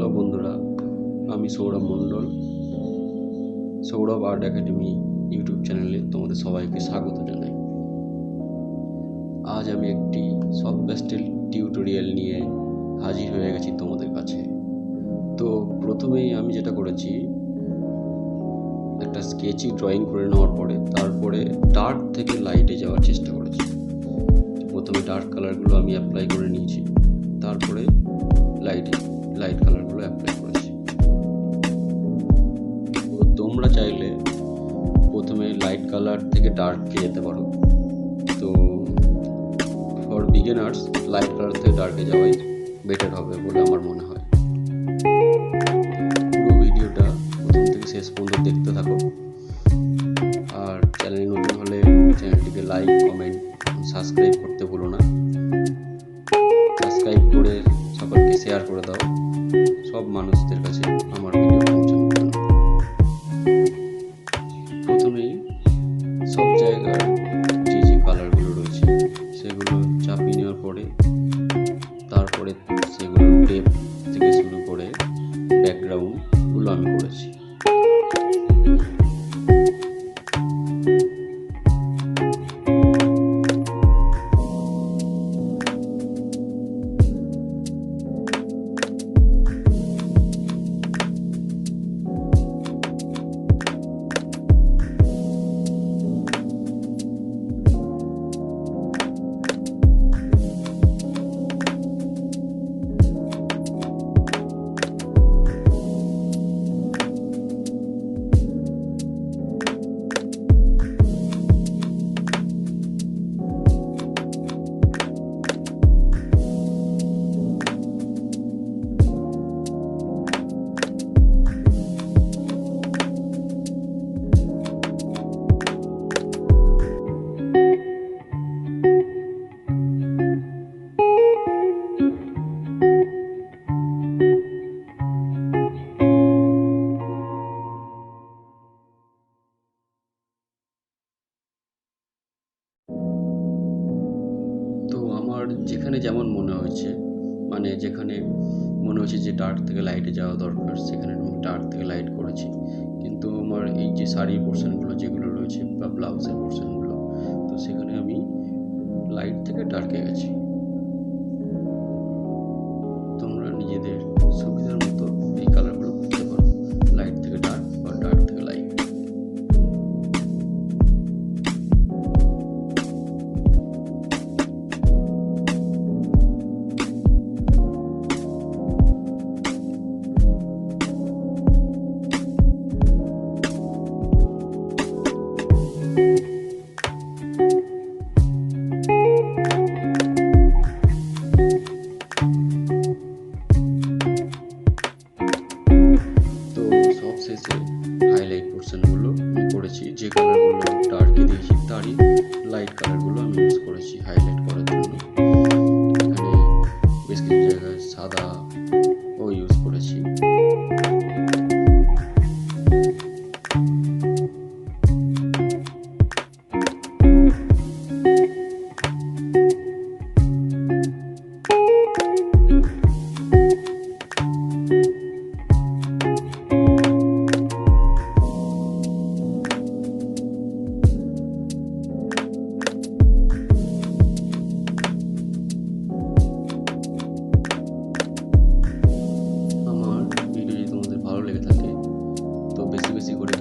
Hello বন্ধুরা, আমি সৌরভ মণ্ডল। Sourav art academy YouTube চ্যানেলে তোমাদের সবাইকে স্বাগত জানাই। আজ আমি একটি সফট প্যাস্টেল টিউটোরিয়াল নিয়ে হাজির হয়ে গেছি তোমাদের কাছে। তো প্রথমেই আমি যেটা করেছি, একটা স্কেচি ড্রয়িং করে নেওয়ার পরে তারপরে ডার্ক থেকে লাইটে যাওয়ার চেষ্টা করেছি। প্রথমে ডার্ক কালারগুলো আমি অ্যাপ্লাই করে নিয়েছি, তারপরে লাইট কালারগুলো অ্যাপ্লাই করেছি। তো তোমরা চাইলে প্রথমে লাইট কালার থেকে ডার্কে যেতে পারো। তো ফর বিগিনার্স লাইট কালার থেকে ডার্কে যাওয়াই বেটার হবে বলে আমার মনে হয়। পুরো ভিডিওটা প্রথম থেকে শেষ পর্যন্ত দেখতে থাকো। আর চ্যানেলে নতুন হলে চ্যানেলটিকে লাইক, কমেন্ট, সাবস্ক্রাইব করতে ভুলো না। সাবস্ক্রাইব করে সকলকে শেয়ার করে দাও, সব মানুষদের কাছে আমার ভিডিও পৌঁছানোর জন্য। প্রথমেই সব জায়গার যে কালারগুলো রয়েছে সেগুলো চাপিয়ে নেওয়ার পরে তারপরে সেগুলো টেপ থেকে শুরু করে ব্যাকগ্রাউন্ডগুলো আমি করেছি। তো আমার যেখানে যেমন মনে হয়েছে, যেখানে মনে হচ্ছে যে ডার্ক থেকে লাইটে যাওয়া দরকার, সেখানে আমি ডার্ক থেকে লাইট করেছি। কিন্তু আমার এই যে শাড়ির পোর্শনগুলো যেগুলো রয়েছে বা ব্লাউজের পোর্শনগুলো, তো সেখানে আমি লাইট থেকে ডার্কে গেছি। তোমরা নিজেদের সুবিধার মতো এই কালারগুলো করতে পারো, লাইট থেকে ডার্ক বা ডার্ক থেকে লাইট। শেষে হাইলাইট পোর্শনগুলো আমি করেছি, যে কালারগুলো ডার্কে দিয়েছি তারই লাইট কালারগুলো আমি ইউজ করেছি হাইলাইট করার জন্য। এখানে বেশ কিছু জায়গায় সাদা ও ইউজ করেছি। ভালো লেগে থাকে তো বেশি বেশি করে